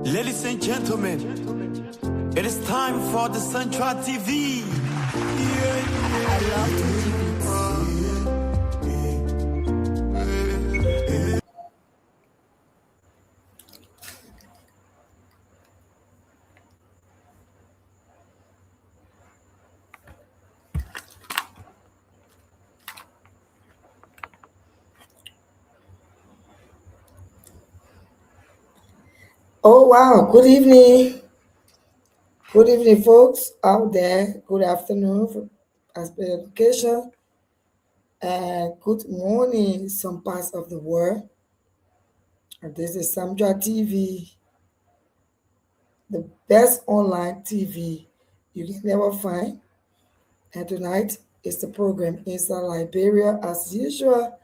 Ladies and gentlemen, it is time for the Central TV. I love Oh wow, good evening. Good evening, folks out there. Good afternoon for as per your location. And good morning, some parts of the world. And this is Samdra TV, the best online TV you can never find. And tonight is the program Inside Liberia. As usual,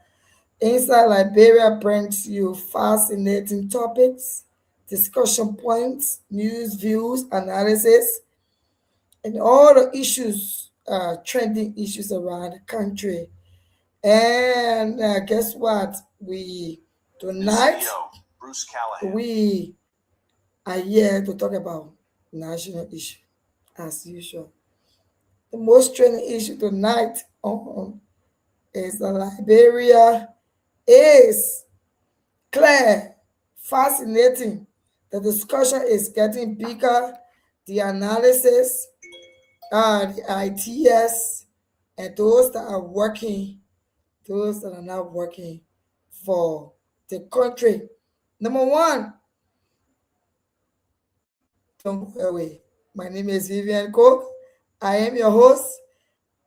Inside Liberia brings you fascinating topics, discussion points, news, views, analysis, and all the issues, trending issues around the country. And guess what? Tonight we are here to talk about national issue as usual. The most trending issue tonight is the Liberia is clear, fascinating. The discussion is getting bigger. The analysis, the ideas, and those that are not working for the country. Number one, don't go away. My name is Vivian Cook. I am your host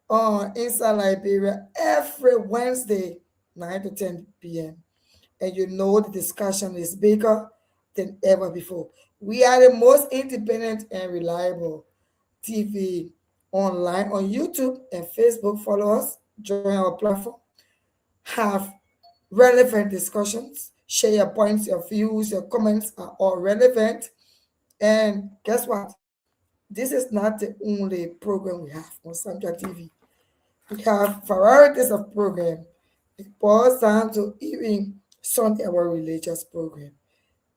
on Inside Liberia every Wednesday, 9 to 10 p.m. And you know the discussion is bigger than ever before. We are the most independent and reliable TV online on YouTube and Facebook. Follow us, join our platform, have relevant discussions, share your points, your views, your comments are all relevant. And guess what? This is not the only program we have on Samja TV. We have varieties of program. It boils down to even Sunday our religious program.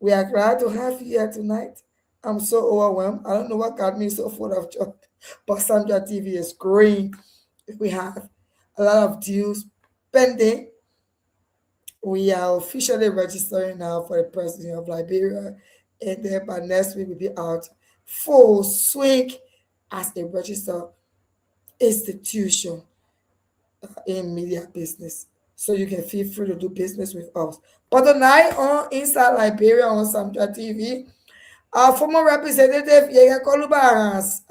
We are glad to have you here tonight. I'm so overwhelmed. I don't know what got me so full of joy, but Samja TV is growing. We have a lot of deals pending. We are officially registering now for the President of Liberia, and then by next week we'll be out full swing as a registered institution in media business. So you can feel free to do business with us. But tonight on Inside Liberia on Samja TV, our former representative Yega Koluba has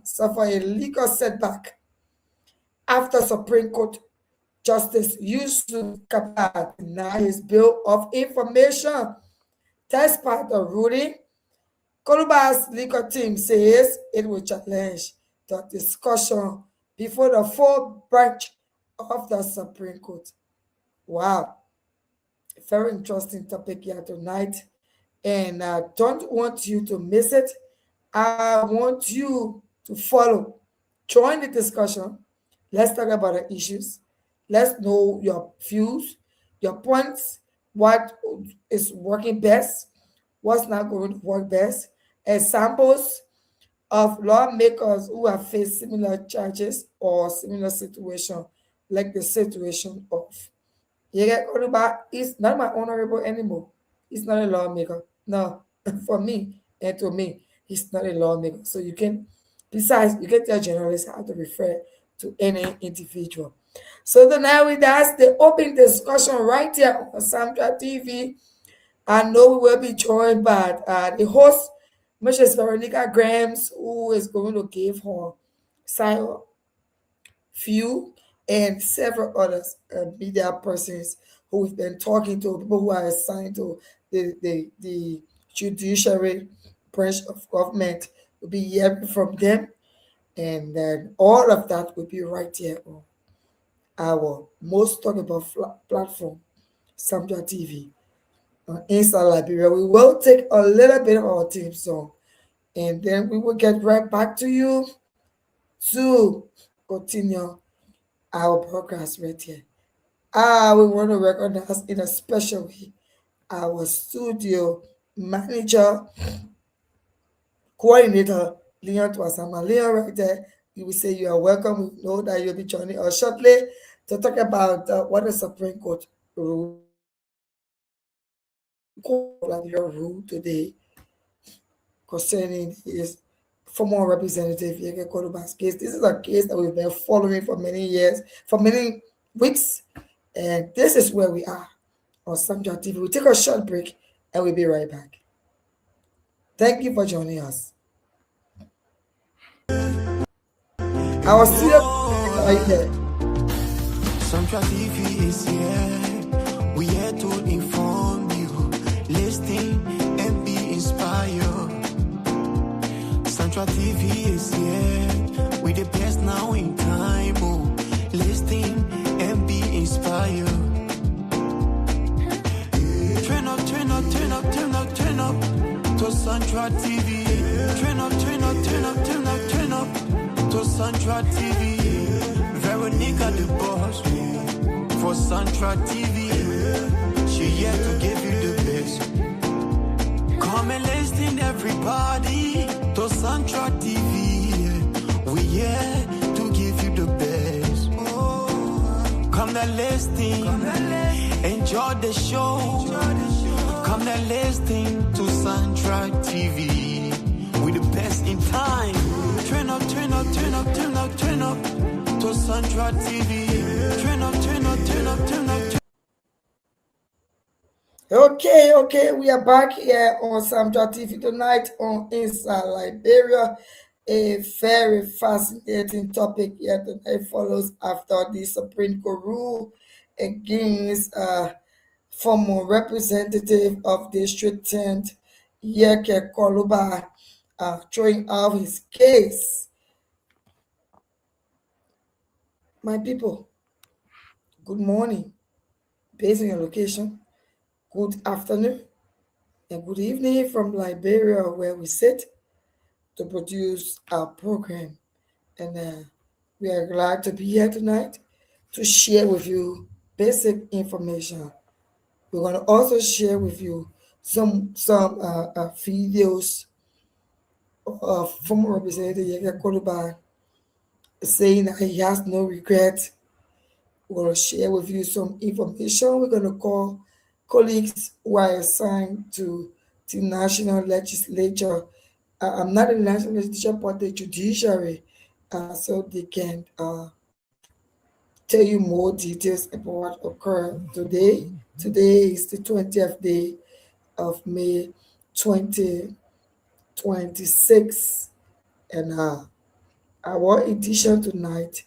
suffered a legal setback after Supreme Court Justice Yusuf Kappa denied his bill of information. Despite the ruling, Koluba's legal team says it will challenge the discussion before the full branch of the Supreme Court. Wow, very interesting topic here tonight, and I don't want you to miss it. I want you to follow, join the discussion. Let's talk about the issues. Let's know your views, your points, what is working best, what's not going to work best, examples of lawmakers who have faced similar charges or similar situation, like the situation of Yega Oruba is not my honorable anymore. He's not a lawmaker. No, for me and to me, he's not a lawmaker. So you can, besides, you can tell journalists how to refer to any individual. So tonight with us, the open discussion right here on Samdra TV. I know we will be joined by the host, Mrs. Veronica Grams, who is going to give her side view, and several others media persons who we've been talking to, people who are assigned to the judiciary branch of government. We'll be hearing from them, and then all of that will be right here on our most talked about platform, Samja TV, Inside Liberia. We will take a little bit of our theme song, and then we will get right back to you to continue our broadcast right here. We want to recognize in a special way our studio manager, coordinator Leon Twasama. Leon, right there, we will say you are welcome. We know that you'll be joining us shortly to talk about what the Supreme Court ruled of your rule today concerning his former representative Yeke Koluba's case. This is a case that we've been following for many years, for many weeks, and this is where we are on Samja TV. We'll take a short break and we'll be right back. Thank you for joining us. Our studio, are you there? Central TV is here. We here to inform you, listen and be inspired. Central TV is here. We the best now in time. Oh, listen and be inspired. Turn up, turn up, turn up, turn up, turn up to Central TV. Turn up, turn up, turn up, turn up, turn up to Central TV. Veronica the boss for Central TV. She here to give you the best. Come and listen everybody to Central TV. We here to give you the best. Come and listen, enjoy the show. Come and listen to Central TV. We the best in time. Turn up, turn up, turn up, turn up, turn up to Central TV. Turn up, turn up, turn up, turn up. Okay, we are back here on Samja TV tonight on Inside Liberia. A very fascinating topic here tonight follows after the Supreme Court rule against former representative of District 10, Yeke Koluba, throwing out his case. My people, good morning, based on your location, good afternoon, and good evening from Liberia, where we sit to produce our program. And we are glad to be here tonight to share with you basic information. We're going to also share with you some videos of former Representative Yeke Koluba saying that he has no regret. We're going to share with you some information. We're going to call colleagues who are assigned to the national legislature. I'm not in the national legislature, but the judiciary, so they can tell you more details about what occurred today. Today is the 20th day of May 2026, and our edition tonight,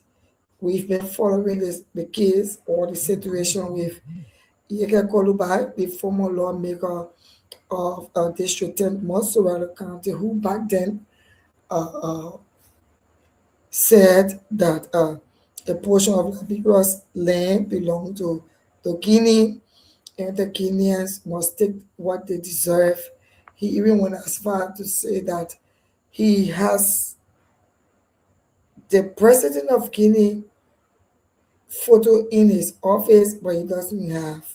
we've been following the case or the situation with Yeke Koluba, the former lawmaker of District 10, Montserrat County, who back then uh, said that a portion of Liberia's land belonged to Guinea, and the Guineans must take what they deserve. He even went as far to say that he has the president of Guinea photo in his office, but he doesn't have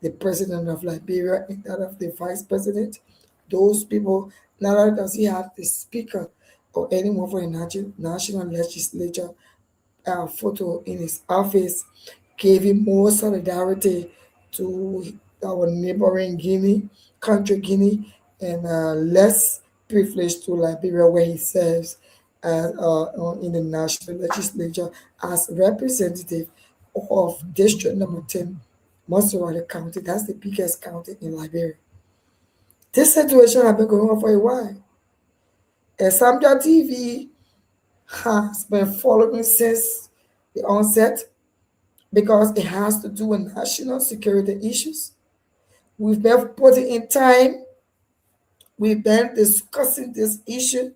the president of Liberia and that of the vice president. Those people, not only does he have the speaker or anyone for the national legislature photo in his office, gave him more solidarity to our neighboring Guinea, and less privilege to Liberia, where he serves in the national legislature as representative of District Number 10, Montserrat County. That's the biggest county in Liberia. This situation has been going on for a while. And Samja TV has been following since the onset because it has to do with national security issues. We've been putting in time. We've been discussing this issue.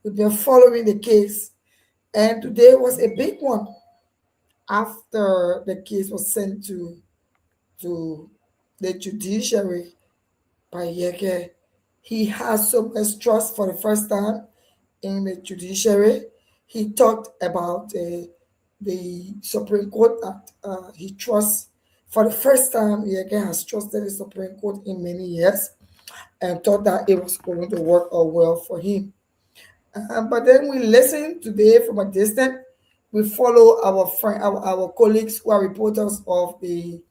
We've been following the case. And today was a big one after the case was sent to the judiciary by Yeke. He has so much trust for the first time in the judiciary. He talked about the Supreme Court that he trusts. For the first time, Yeke has trusted the Supreme Court in many years. and thought that it was going to work out well for him. But then we listen today from a distance. We follow our friend, our colleagues who are reporters of the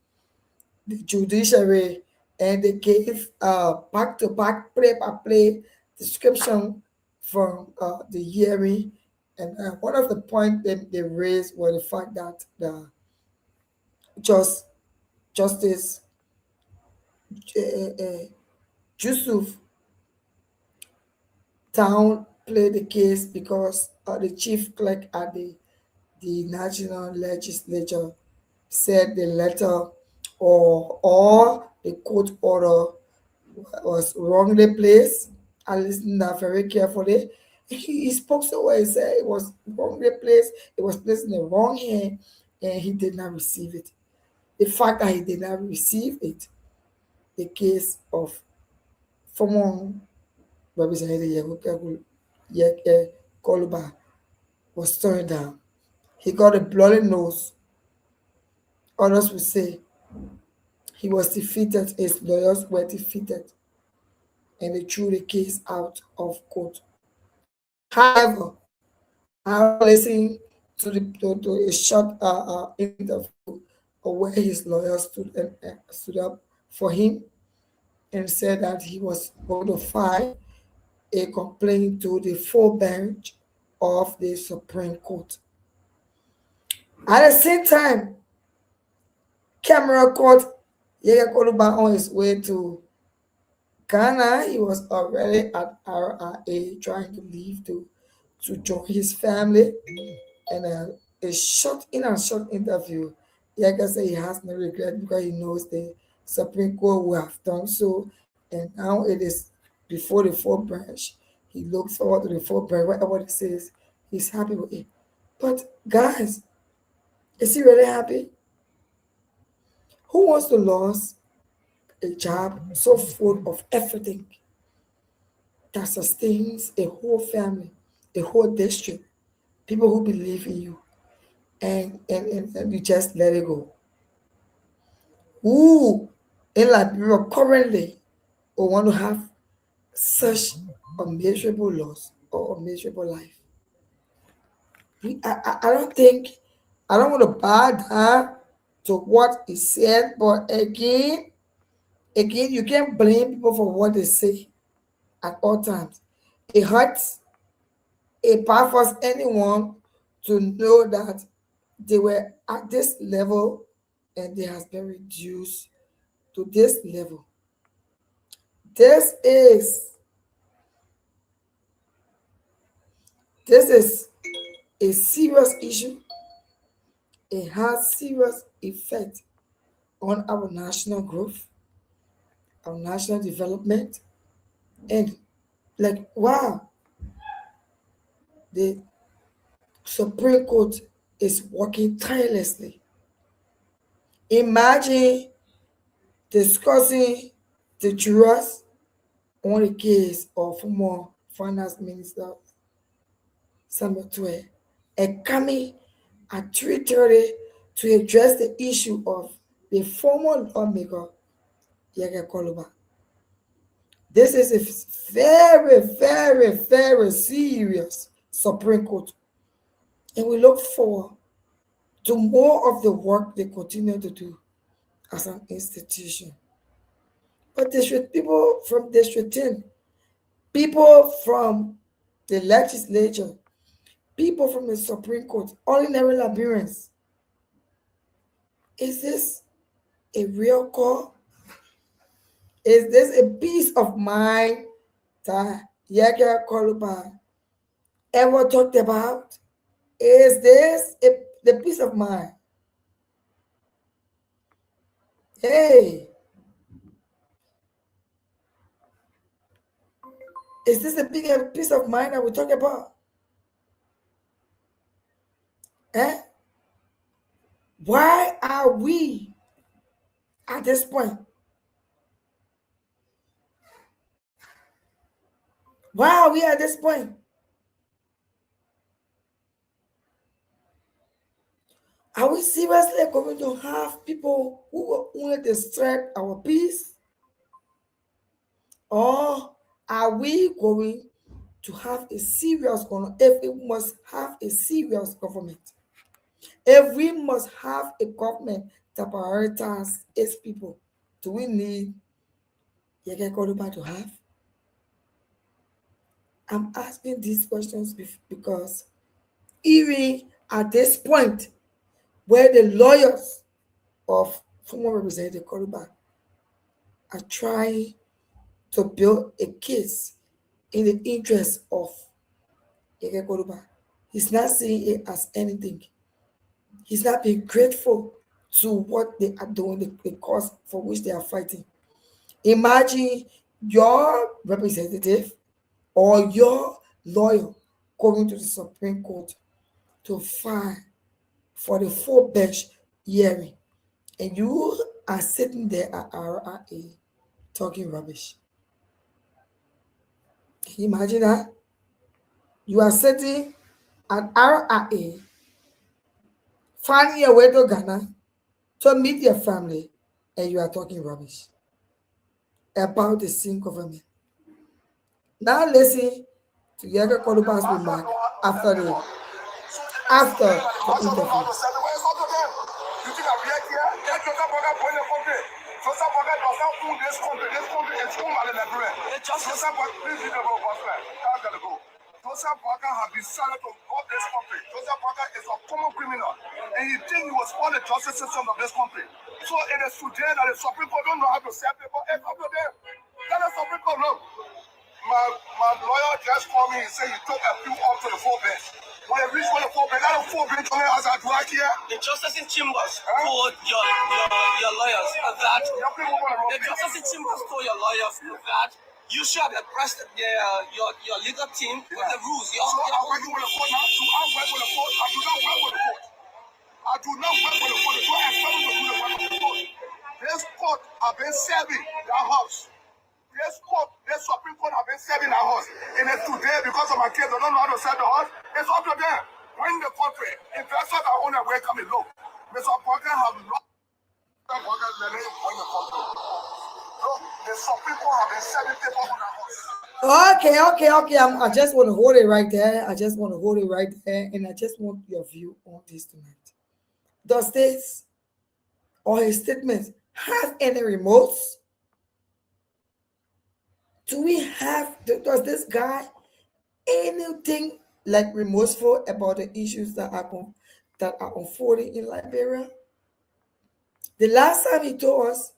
judiciary, and they gave back to back, play by play description from the hearing. And one of the points they raised was the fact that the just Justice Yusuf Town played the case because the chief clerk at the national legislature said the letter or the court order was wrongly placed. I listened that very carefully. He spoke so well. He said it was wrongly placed, it was placed in the wrong hand, and he did not receive it. The fact that he did not receive it, the case of former Representative Yeke Koluba was turned down. He got a bloody nose. Others would say he was defeated, his lawyers were defeated, and they threw the case out of court. However, I listened to a short interview where his lawyer stood up for him and said that he was going to file a complaint to the full bench of the Supreme Court. At the same time, Cameron caught Yega Koluba on his way to Ghana. He was already at RRA trying to leave to join his family. And a short interview, Yega said he has no regret because he knows the Supreme Court will have done so. And now it is before the full branch. He looks forward to the full branch. Whatever it says, he's happy with it. But guys, is he really happy? Who wants to lose a job so full of everything that sustains a whole family, a whole district, people who believe in you, and you just let it go? Who in Liberia currently will want to have such a miserable loss or a miserable life? I don't think, I don't want to bow down to what he said, but again, you can't blame people for what they say at all times. It hurts, it baffles anyone to know that they were at this level and they has been reduced to this level. This is this is a serious issue. It has serious effect on our national growth, our national development, and like wow, the Supreme Court is working tirelessly. Imagine discussing the jurors on the case of former finance minister Samuel Twe and coming at 3:30 to address the issue of the former lawmaker Yege Koluba. This is a very, very, very serious Supreme Court, and we look forward to more of the work they continue to do as an institution. But district people from District 10, people from the legislature, people from the Supreme Court, ordinary Liberians, is this a real call? Is this a peace of mind that Yege Koluba ever talked about? Is this the peace of mind? Hey, is this the bigger peace of mind that we talk about? Eh? Why are we at this point? Why are we at this point? Are we seriously going to have people who will only distract our peace? Or are we going to have a serious government? If we must have a serious government, if we must have a government that prioritizes its people, do we need Yeke Koluba to have? I'm asking these questions because even at this point, where the lawyers of former Representative Koluba are trying to build a case in the interest of Yeke Koluba, he's not seeing it as anything. He's not being grateful to what they are doing, the cause for which they are fighting. Imagine your representative or your lawyer going to the Supreme Court to file for the full bench hearing, and you are sitting there at RRA talking rubbish. Can you imagine that? You are sitting at RRA, finding your way to Ghana to meet your family, and you are talking rubbish about the same government. Now listen to Yeke Koluba's remark after the interview. You think I'm here? Get your brother for the country. Sosa Boga does not own this country. This country is owned by the Liberia. Sosa Boga, please leave the go, Gospel. Can't get go. Sosa Boga has decided to rob this country. Sosa Boga is a common criminal, and he thinks he was for the justice system of this country. So it is today that the Supreme Court don't know how to set people. It's up to them. Let the Supreme Court know. My lawyer just called me and said he took a few off to the full bench. When they reach for the full bench, that the full bench only has a drag here. The justice in chambers told your lawyers that the justice in chambers told your lawyers that you should have impressed your legal team with the rules. So I'm working with the court now. Do I work with the court? I do not work with the court. I do not work with the court. So I expect them to do the work of the court. This court have been serving that house. This court, this Supreme Court have been serving our house. And it's today, because of my kids, they don't know how to serve the house. It's up to them. When the country, investors are on their way coming low. Mr. Parker have lost the country. Look, the Supreme Court have been serving people on our house. Okay. I just want to hold it right there. And I just want your view on this tonight. Does this or his statements have any remorse? Does this guy anything like remorseful about the issues that are unfolding in Liberia? The last time he told us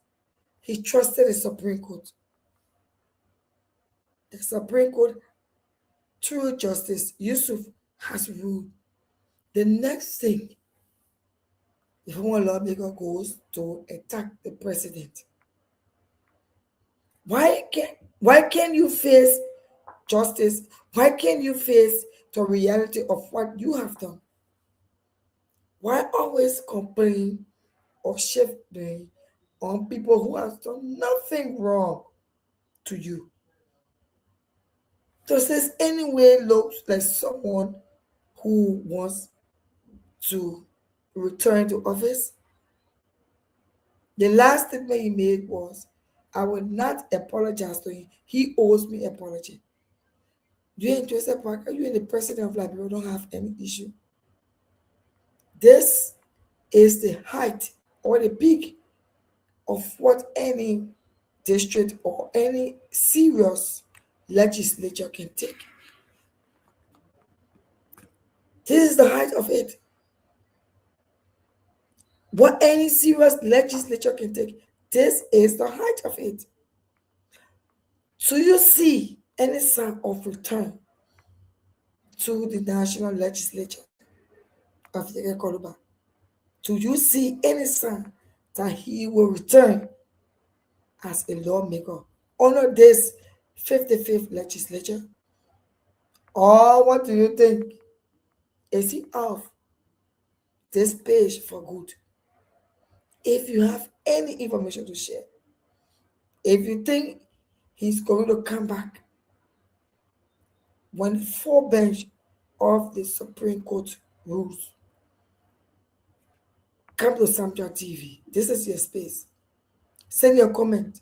he trusted the Supreme Court. The Supreme Court, through Justice Yusuf, has ruled. The next thing, the former lawmaker goes to attack the president. Why can you face justice? Why can't you face the reality of what you have done? Why always complain or shift blame on people who have done nothing wrong to you? Does this anyway look like someone who wants to return to office? The last statement he made was, I will not apologize to him. He owes me apology. You and Joseph Parker, you and the president of Liberia don't have any issue. This is the height or the peak of what any district or any serious legislature can take. This is the height of it. What any serious legislature can take, this is the height of it. So you see any sign of return to the national legislature of Yeke Koluba? Do you see any sign that he will return as a lawmaker under this 55th legislature? Or what do you think? Is he off this page for good? If you have any information to share, if you think he's going to come back when the full bench of the Supreme Court rules, come to Samtra TV. This is your space. Send your comment.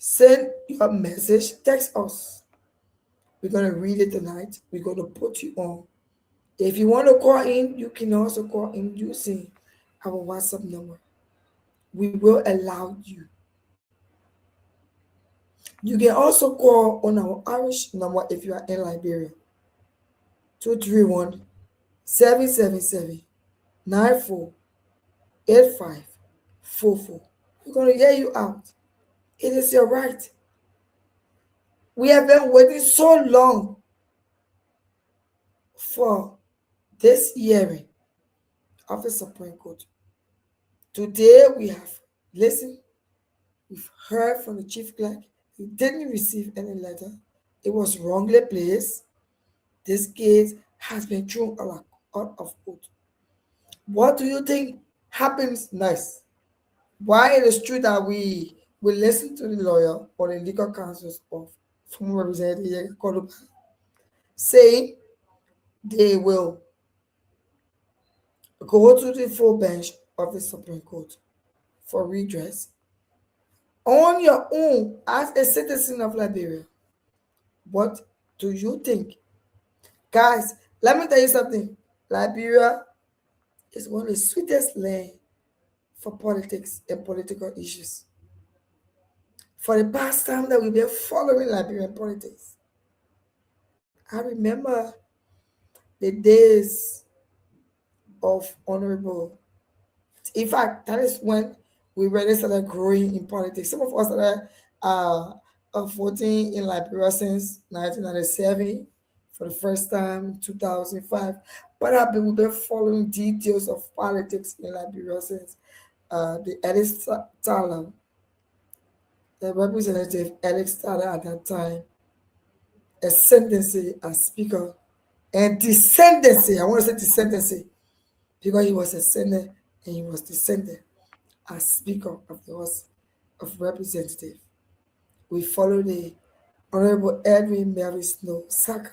Send your message, text us. We're going to read it tonight. We're going to put you on. If you want to call in, you can also call in using our WhatsApp number. We will allow you. You can also call on our Irish number if you are in Liberia. 231 777 948544. We're going to hear you out. It is your right. We have been waiting so long for this hearing of the Supreme Court. Today we have listened, we've heard from the chief clerk. He didn't receive any letter. It was wrongly placed. This case has been thrown out of court. What do you think happens next? Why it is true that we will listen to the lawyer or the legal counsels of former Representative Koluba saying they will go to the full bench of the Supreme Court for redress on your own as a citizen of Liberia. What do you think? Guys, let me tell you something. Liberia is one of the sweetest land for politics and political issues. For the past time that we've been following Liberian politics, I remember the days of honorable. In fact, that is when we really started growing in politics. Some of us started voting in Liberia since 1997 for the first time, 2005. But we've been following details of politics in Liberia since the Alex Tyler, the representative Alex Tyler at that time, ascendancy as speaker, and descendancy. I want to say descendancy because he was ascended and he was descended as Speaker of the House of Representatives. We follow the Honorable Edwin Mary Snow Saka.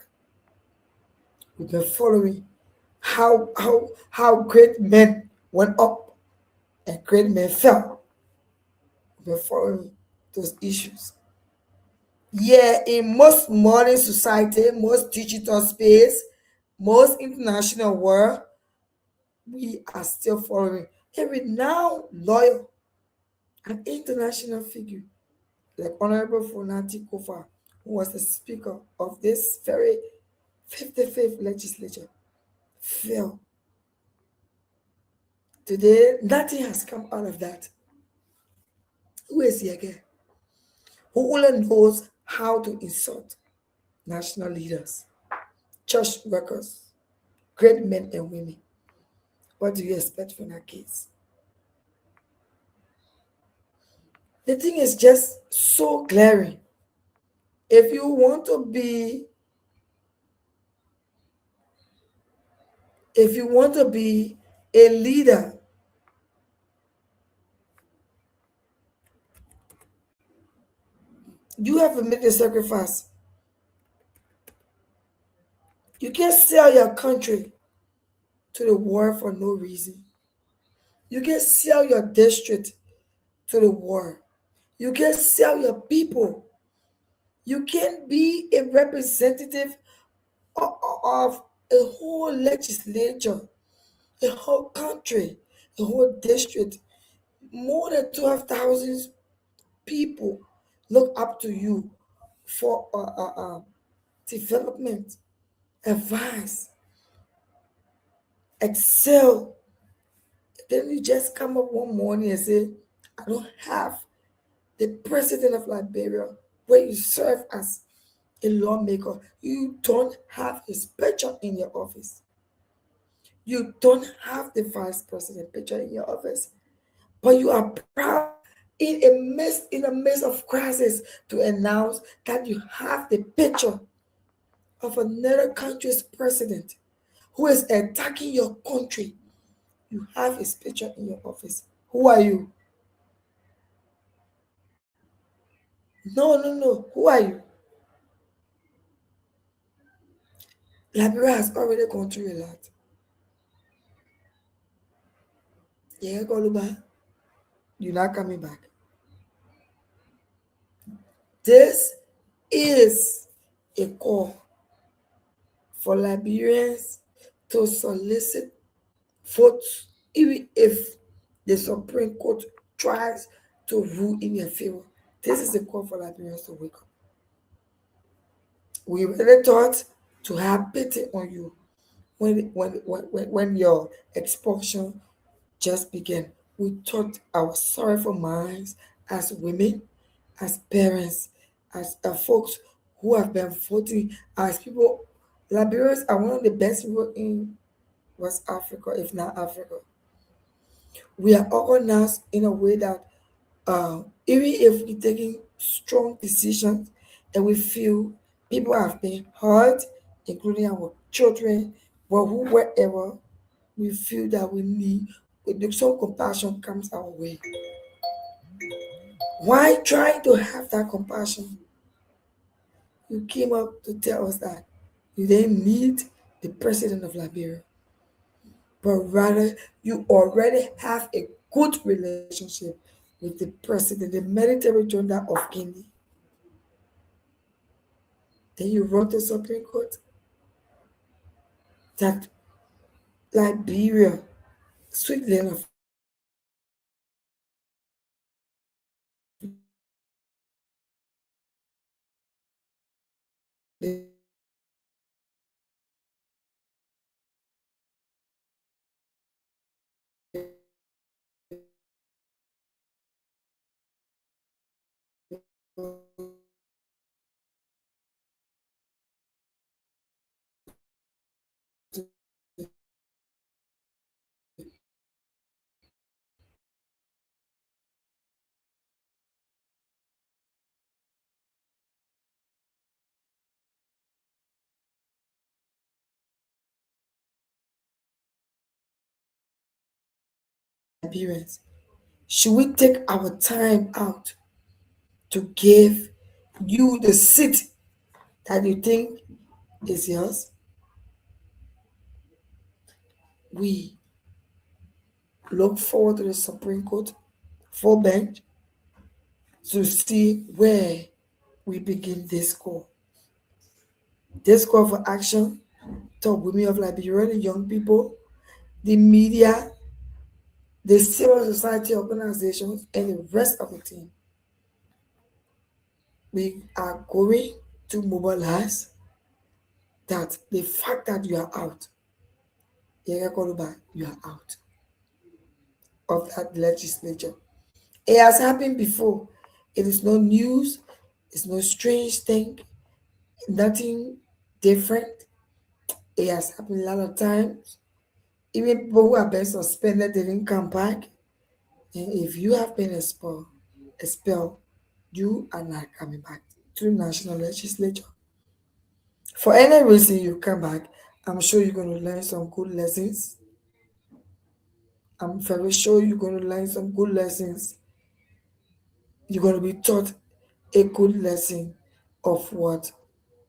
We've been following how great men went up and great men fell. We've been following those issues. Yeah, in most modern society, most digital space, most international world, we are still following a renowned lawyer, an international figure like Honorable Fonati Kofa, who was the speaker of this very 55th legislature, fell. Today, nothing has come out of that. Who is he again? Who only knows how to insult national leaders, church workers, great men and women. What do you expect from that case? The thing is just so glaring. If you want to be a leader, you have to make a sacrifice. You can't sell your country to the war for no reason. You can't sell your district to the war. You can't sell your people. You can't be a representative of a whole legislature, a whole country, a whole district. More than 12,000 people look up to you for development, advice, excel. Then you just come up one morning and say, I don't have the president of Liberia where you serve as a lawmaker. You don't have his picture in your office. You don't have the vice president picture in your office. But you are proud in the midst of crisis to announce that you have the picture of another country's president who is attacking your country. You have his picture in your office. Who are you? No. Who are you? Liberia has already gone through a lot. Yeah, Goluba, you're not coming back. This is a call for Liberians to solicit votes even if the Supreme Court tries to rule in your favor. This is a call for Liberians to wake up. We really thought to have pity on you when your expulsion just began. We thought our sorrowful minds as women, as parents, as folks who have been voting, as people. Liberians are one of the best people in West Africa, if not Africa. We are organized in a way that even if we're taking strong decisions and we feel people have been hurt, including our children, or whoever, we feel that we need, with some compassion comes our way. Why trying to have that compassion? You came up to tell us that you didn't need the president of Liberia, but rather you already have a good relationship with the president, the military general of Guinea. Then you wrote the Supreme Court that Liberia, Switzerland of Liberians. Should we take our time out to give you the seat that you think is yours? We look forward to the Supreme Court full bench to see where we begin this call. This call for action to women of Liberia, the young people, the media, the civil society organizations, and the rest of the team. We are going to mobilize that the fact that you are out, Yaya Koluba, you are out of that legislature. It has happened before. It is no news, it's no strange thing, nothing different. It has happened a lot of times. Even people who have been suspended, they didn't come back. And if you have been expelled, you are not coming back to the national legislature. For any reason you come back, I'm sure you're going to learn some good lessons. I'm very sure you're going to learn some good lessons. You're going to be taught a good lesson of what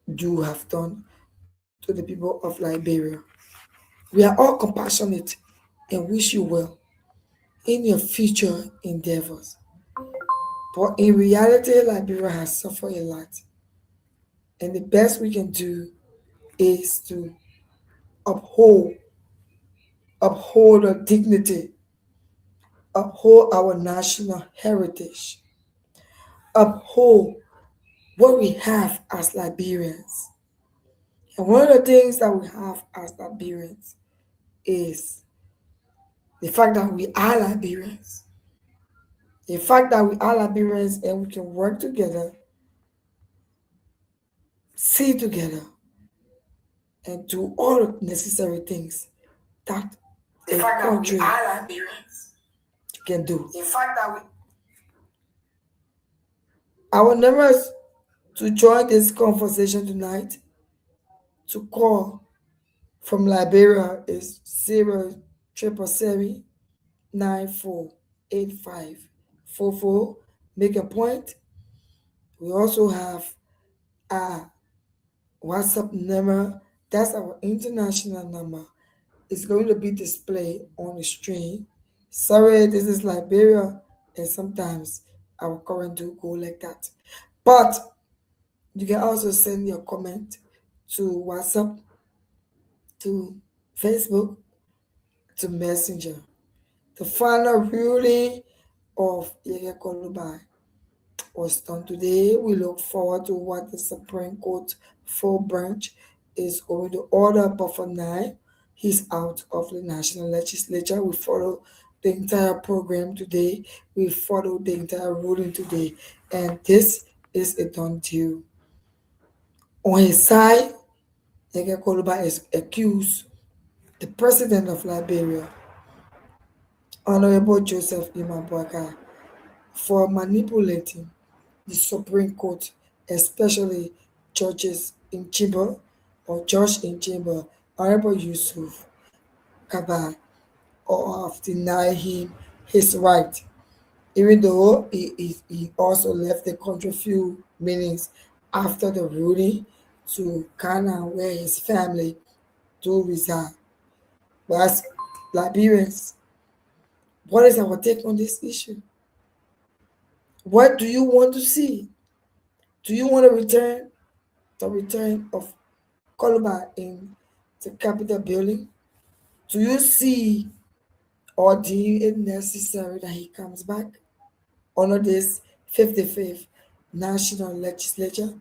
you have done to the people of Liberia. We are all compassionate and wish you well in your future endeavors. But in reality, Liberia has suffered a lot. And the best we can do is to uphold, uphold our dignity, uphold our national heritage, uphold what we have as Liberians. And one of the things that we have as Liberians is the fact that we are Liberians. The fact that we are Liberians and we can work together, see together, and do all the necessary things that a country can do. The fact that our numbers to join this conversation tonight to call from Liberia is 077948544. Make a point. We also have a WhatsApp number. That's our international number. It's going to be displayed on the screen. Sorry, this is Liberia, and sometimes our current do go like that. But you can also send your comment to WhatsApp, to Facebook, to Messenger. The final ruling of Yeke Kolubai was done today. We look forward to what the Supreme Court full branch is going to order, but for now, he's out of the national legislature. We follow the entire program today. We follow the entire ruling today, and this is a done deal. On his side, Yeke Kolubai is accused the president of Liberia, Honorable Joseph Imabwaka, for manipulating the Supreme Court, especially judges in chamber or judge in chamber, Honorable Yusuf Kaba, or have denied him his right, even though he also left the country few minutes after the ruling to Ghana, where his family do reside. But as Liberians, what is our take on this issue? What do you want to see? Do you want to return the return of Columbine in the Capitol building? Do you see or deem it necessary that he comes back under this 55th National Legislature?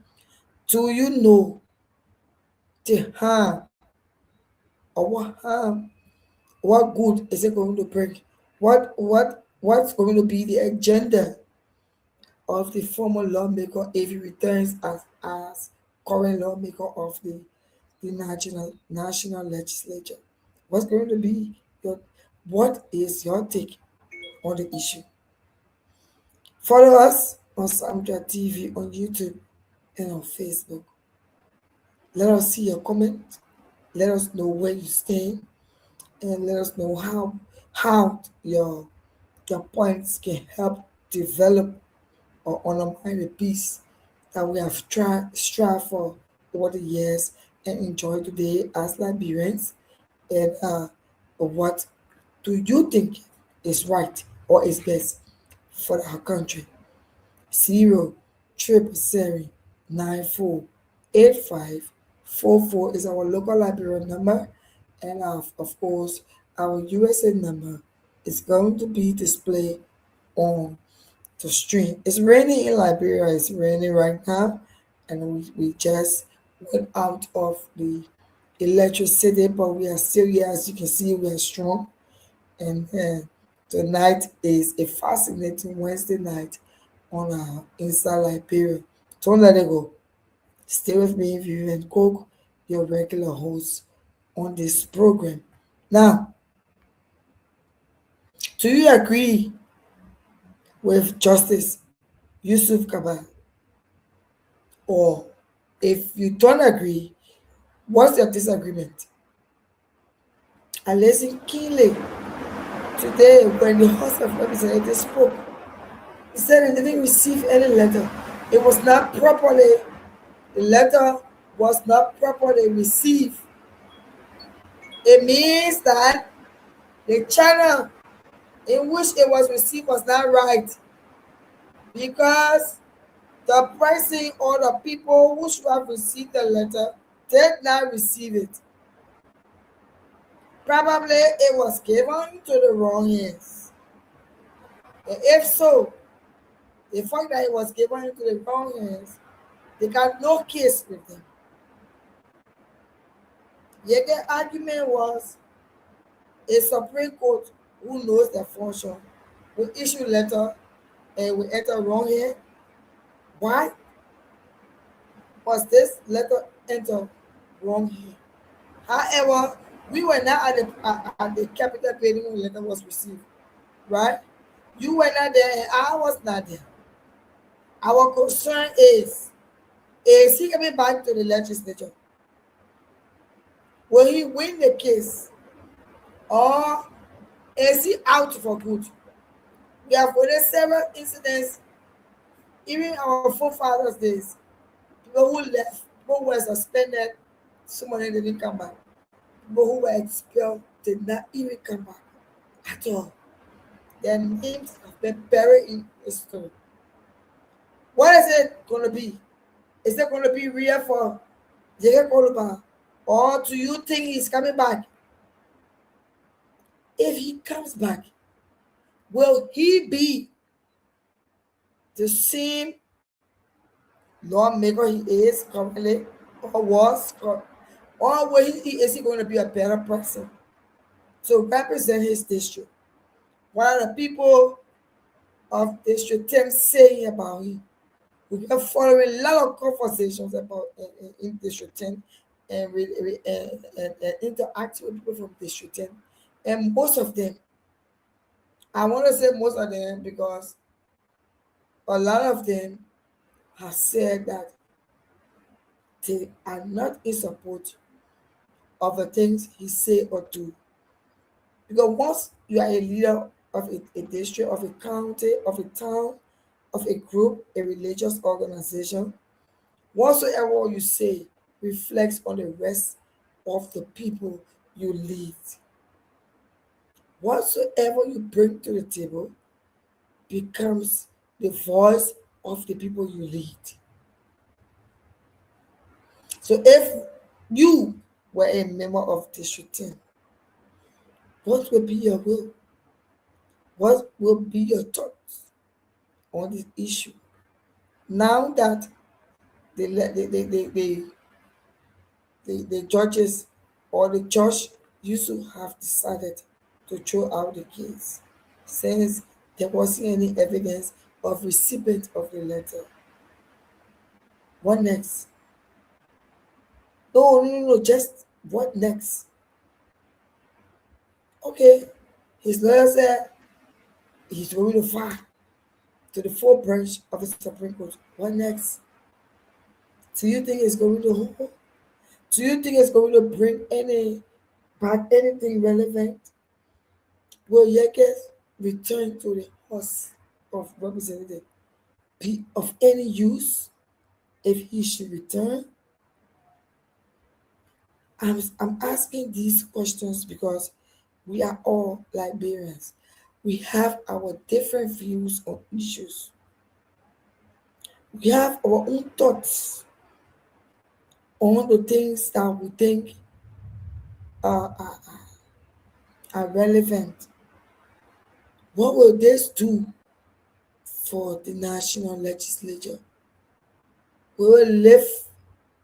Do you know the harm or what harm, what good is it going to bring? What's going to be the agenda of the former lawmaker if he returns as current lawmaker of the national legislature? What's going to be your what is your take on the issue? Follow us on Samja TV on YouTube and on Facebook. Let us see your comment. Let us know where you stand, and let us know how your points can help develop or undermine the peace that we have strive for over the years and enjoy today as Liberians. And what do you think is right or is best for our country? 0-777-94-8544 is our local library number, and of course our USA number is going to be displayed on the stream. It's raining in Liberia. It's raining right now, and we just went out of the electricity, but we are still here. As you can see, we are strong. And tonight is a fascinating Wednesday night on our Inside Liberia. Don't let it go. Stay with me, Vivian Cook, your regular host on this program. Now, do you agree with Justice Yusuf Kaba? Or if you don't agree, what's your disagreement? And listen keenly. Today, when the House of Representatives spoke, he said he didn't receive any letter. It was not properly, the letter was not properly received. It means that the channel in which it was received was not right, because the person or the people who should have received the letter did not receive it. Probably it was given to the wrong hands. And if so, the fact that it was given into the wrong hands, they got no case with them. Yet the argument was a Supreme Court who knows their function will issue letter and will enter wrong hand. Why was this letter enter wrong hand? However, we were not at the Capitol building when the letter was received, right? You were not there and I was not there. Our concern is he coming back to the legislature? Will he win the case? Or is he out for good? We have witnessed several incidents, even our forefathers' days. People who left, people who were suspended, some of them didn't come back. People who were expelled did not even come back at all. Their names have been buried in history. What is it going to be? Is it going to be real for Jacob Koluba? Or do you think he's coming back? If he comes back, will he be the same lawmaker he is currently or was? Or is he going to be a better person to represent his district? What are the people of District 10 saying about him? We are following a lot of conversations about in District 10 and, and interact with people from District 10. And most of them, I want to say most of them because a lot of them have said that they are not in support of the things he say or do. Because once you are a leader of a district, of a county, of a town, of a group, a religious organization, whatsoever you say reflects on the rest of the people you lead. Whatsoever you bring to the table becomes the voice of the people you lead. So if you were a member of District 10, what will be your will? What will be your thoughts on this issue? Now that the judges or the judge used to have decided to throw out the case since there wasn't any evidence of recipient of the letter. What next? No, just what next? Okay, his lawyer said he's going to file to the full branch of the Supreme Court. What next? Do you think it's going to hold? Do you think it's going to bring anything relevant? Will Yekes return to the House of Representatives be of any use if he should return? I'm asking these questions because we are all Liberians. We have our different views on issues. We have our own thoughts on the things that we think are relevant. What will this do for the national legislature? Will it lift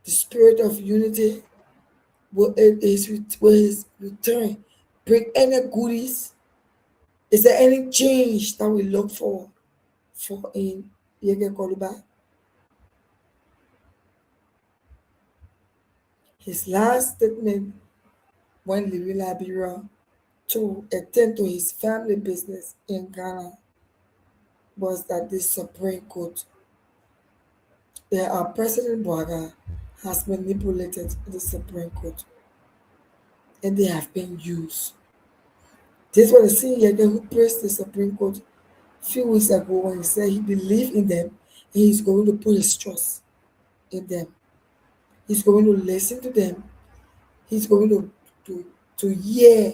the spirit of unity? Will his return bring any goodies? Is there any change that we look for in Yege Koluba? His last statement when leaving Liberia to attend to his family business in Ghana was that the Supreme Court, President Boaga, has manipulated the Supreme Court and they have been used. This was the same Yege who praised the Supreme Court a few weeks ago when he said he believed in them and he's going to put his trust in them. He's going to listen to them. He's going to hear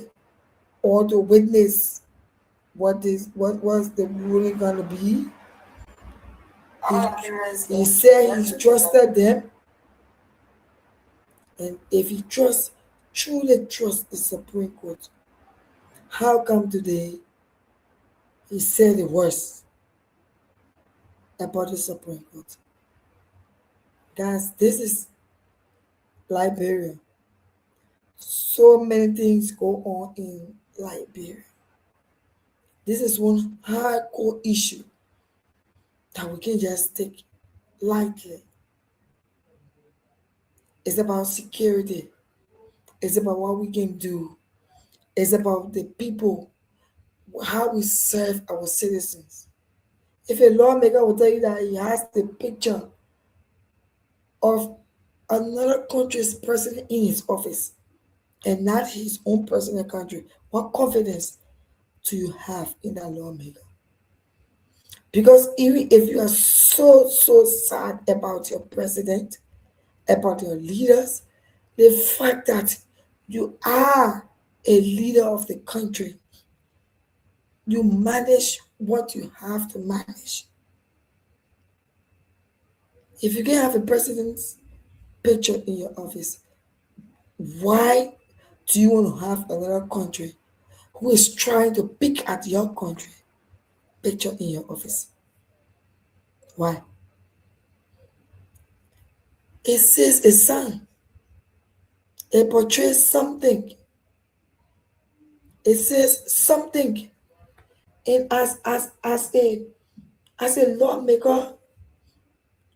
or to witness what was the ruling going to be. He said he trusted them, and if he truly trusts the Supreme Court, how come today he said the worst about the Supreme Court? Guys, this is Liberia. So many things go on in Liberia. This is one hardcore issue that we can just take lightly. It's about security. It's about what we can do. It's about the people, how we serve our citizens. If a lawmaker will tell you that he has the picture of another country's president in his office and not his own personal country, what confidence do you have in that lawmaker? Because even if you are so sad about your president, about your leaders, the fact that you are a leader of the country, you manage what you have to manage. If you can have a president's picture in your office, why do you want to have another country who is trying to pick at your country picture in your office? Why? It says a son. It portrays something. It says something. And as a lawmaker,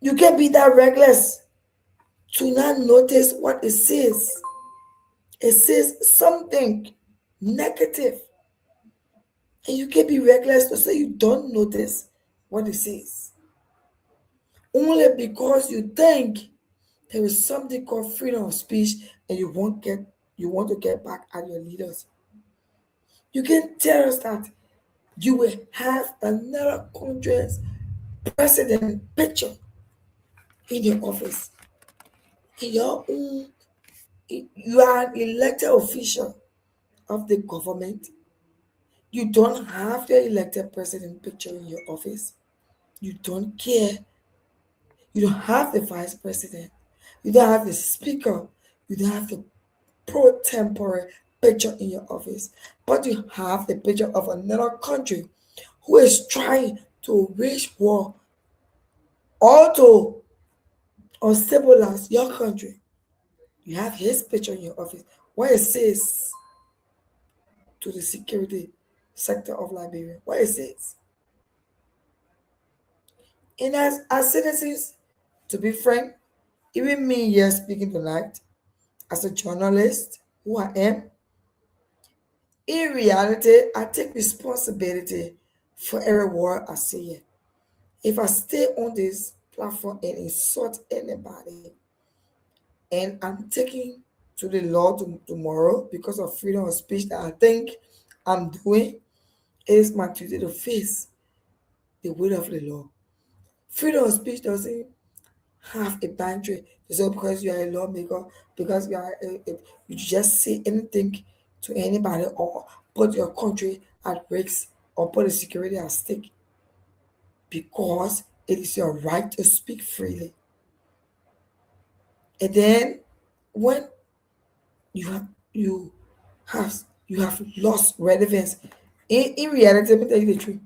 you can be that reckless to not notice what it says. It says something negative. And you can be reckless to say you don't notice what it says. Only because you think there is something called freedom of speech and you want to get back at your leaders. You can tell us that you will have another country's president picture in your office. In your own, you are an elected official of the government. You don't have your elected president picture in your office. You don't care. You don't have the vice president. You don't have the speaker. You don't have the pro tempore picture in your office. But you have the picture of another country who is trying to wage war or to unstabilize your country. You have his picture in your office. What it says to the security sector of Liberia. What it says. And as citizens, to be frank, even me here speaking tonight, as a journalist who I am, in reality, I take responsibility for every word I say. If I stay on this platform and insult anybody, and I'm taking to the law tomorrow because of freedom of speech that I think I'm doing, it is my duty to face the weight of the law. Freedom of speech doesn't have a boundary. So because you are a lawmaker, because you just say anything to anybody or put your country at risk or put the security at stake, because it is your right to speak freely. And then when you have you you have lost relevance, in reality, let me tell you the truth.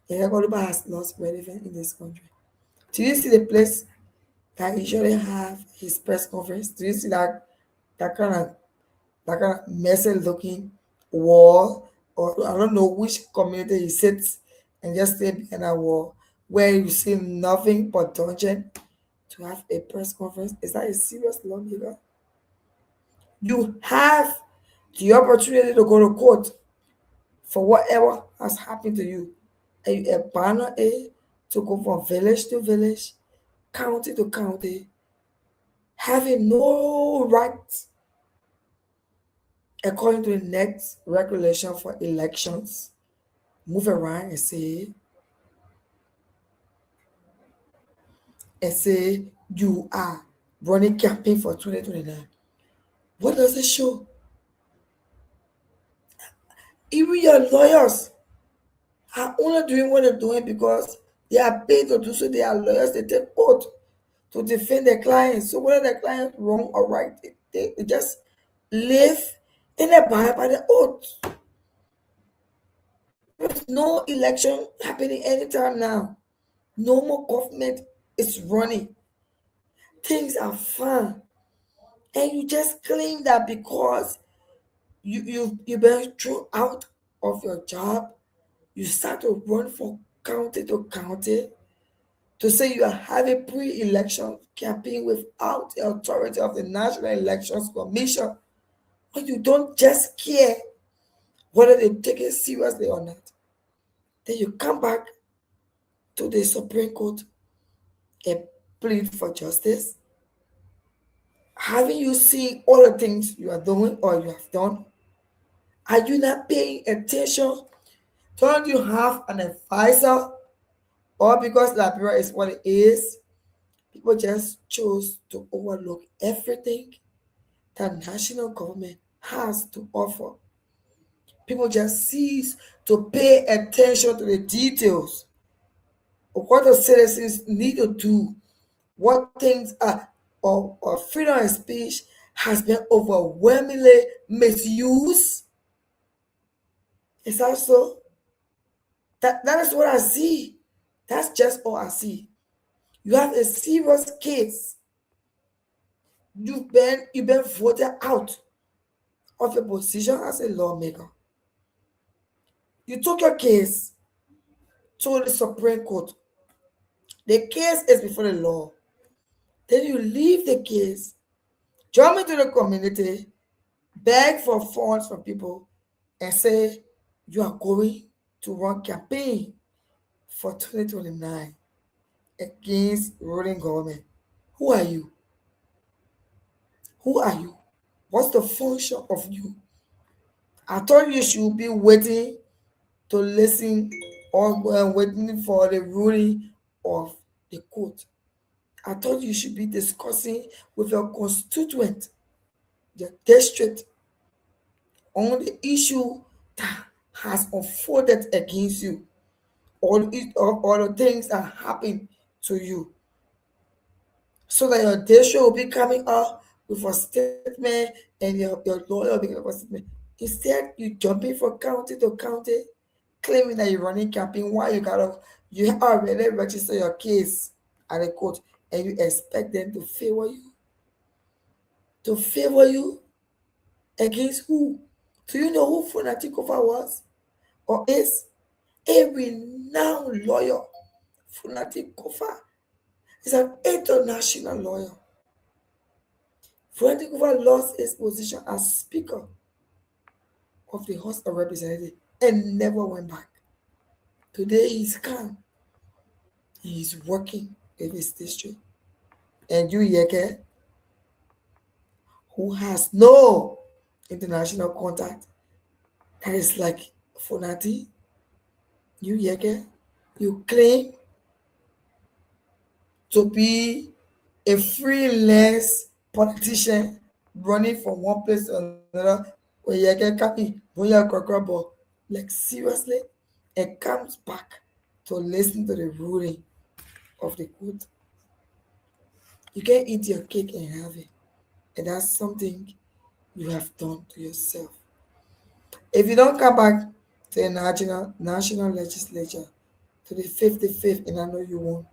Everybody has lost relevance in this country. Do you see the place that usually have his press conference? Do you see that kind of messy looking wall, or I don't know which community he sits and just stay behind a wall where you see nothing but dungeon to have a press conference? Is that a serious lawmaker? You have the opportunity to go to court for whatever has happened to you, and you abandon it to go from village to village, county to county, having no right according to the next regulation for elections. Move around and say you are running campaign for 2029. What does it show? Even your lawyers are only doing what they're doing because they are paid to do so. They are lawyers. They take oath to defend their clients. So whether their client wrong or right, they just live and abide by the oath. There's no election happening anytime now. No more government is running. Things are fine. And you just claim that because you've been thrown out of your job, you start to run from county to county to say you are having pre-election campaign without the authority of the National Elections Commission, but you don't just care whether they take it seriously or not. Then you come back to the Supreme Court and plead for justice. Haven't you seen all the things you are doing or you have done? Are you not paying attention? Don't you have an advisor? Or because Liberia is what it is, people just chose to overlook everything that national government has to offer. People just cease to pay attention to the details of what the citizens need to do what things are or freedom of speech has been overwhelmingly misused. Is that so? That is what I see. That's just all I see. You have a serious case. You've been voted out of your position as a lawmaker. You took your case to the Supreme Court. The case is before the law. Then you leave the case, jump into the community, beg for funds from people, and say you are going to run campaign for 2029 against ruling government. Who are you? Who are you? What's the function of you? I thought you should be waiting to listen or waiting for the ruling of the court. I thought you should be discussing with your constituent, the district, on the issue that has unfolded against you, all the things that happen to you, so that your district will be coming up with a statement and your lawyer will be coming up with a statement. Instead, you jumping from county to county, claiming that you're running campaign while you already register your case at the court, and you expect them to favor you. To favor you against who? Do you know who Funatikova was or is? A renowned lawyer. Funatikova is an international lawyer. Funatikova lost his position as Speaker of the House of Representatives and never went back. Today he's calm. He's working in his district. And you, Yeke, who has no international contact, that is like Funati, you, Yeke, you claim to be a freelance politician running from one place to another, where Yeke Kapi, Boya Kokrabo, like seriously, and comes back to listen to the ruling of the court. You can eat your cake and have it. And that's something you have done to yourself. If you don't come back to the national legislature, to the 55th, and I know you won't,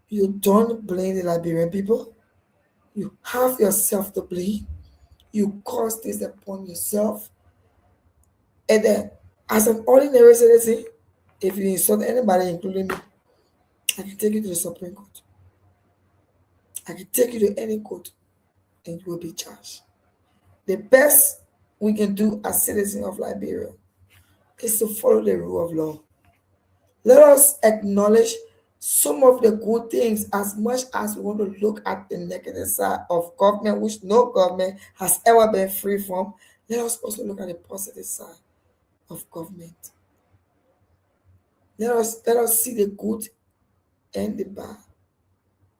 you don't blame the Liberian people. You have yourself to blame. You cause this upon yourself. And then, as an ordinary citizen, if you insult anybody, including me, I can take you to the Supreme Court. I can take you to any court and you will be charged. The best we can do as citizens of Liberia is to follow the rule of law. Let us acknowledge some of the good things as much as we want to look at the negative side of government, which no government has ever been free from. Let us also look at the positive side of government. Let us see the good and the bad.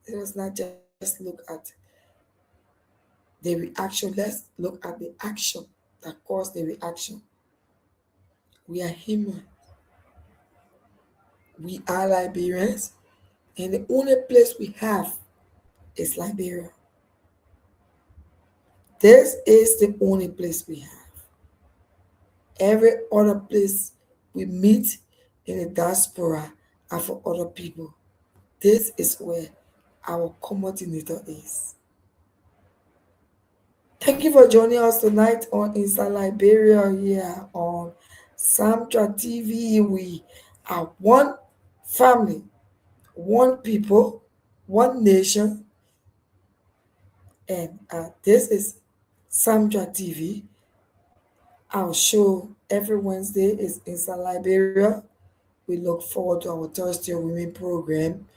Let us not just look at the reaction. Let's look at the action that caused the reaction. We are human. We are Liberians, and the only place we have is Liberia. This is the only place we have. Every other place we meet in the diaspora are for other people. This is where our common denominator is. Thank you for joining us tonight on Inside Liberia here on Samtra TV. We are one family, one people, one nation, and this is Samtra TV. Our show every Wednesday is Inside Liberia. We look forward to our Thursday Women program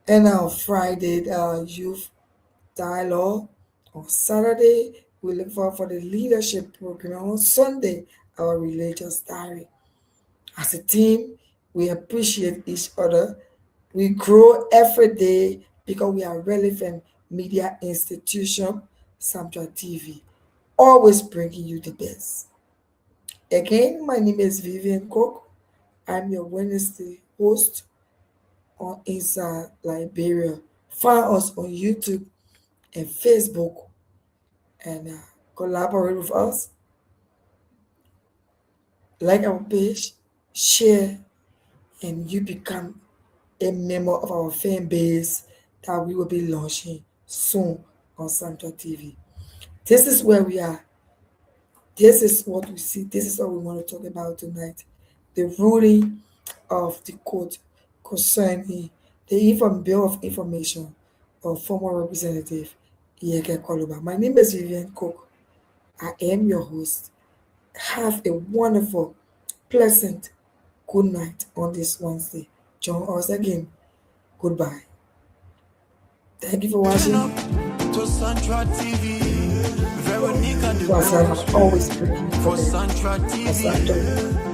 and our Friday Youth Dialogue. On Saturday, we look forward for the leadership program. On Sunday, our religious diary. As a team, we appreciate each other. We grow every day because we are relevant media institution, Samtra TV, always bringing you the best. Again, my name is Vivian Cook. I'm your Wednesday host on Inside Liberia Find us on YouTube and Facebook and collaborate with us. Like our page, share, and you become a member of our fan base that we will be launching soon on Central TV. This is where we are. This is what we see. This is what we want to talk about tonight. The ruling of the court concerning the bill of information of former representative Iyeke Koluba. My name is Vivian Cook. I am your host. Have a wonderful, pleasant good night on this Wednesday. Join us again. Goodbye. Thank you for watching. To Central TV, Veronica the Was Boss. always praying For for them. Central As I TV. do.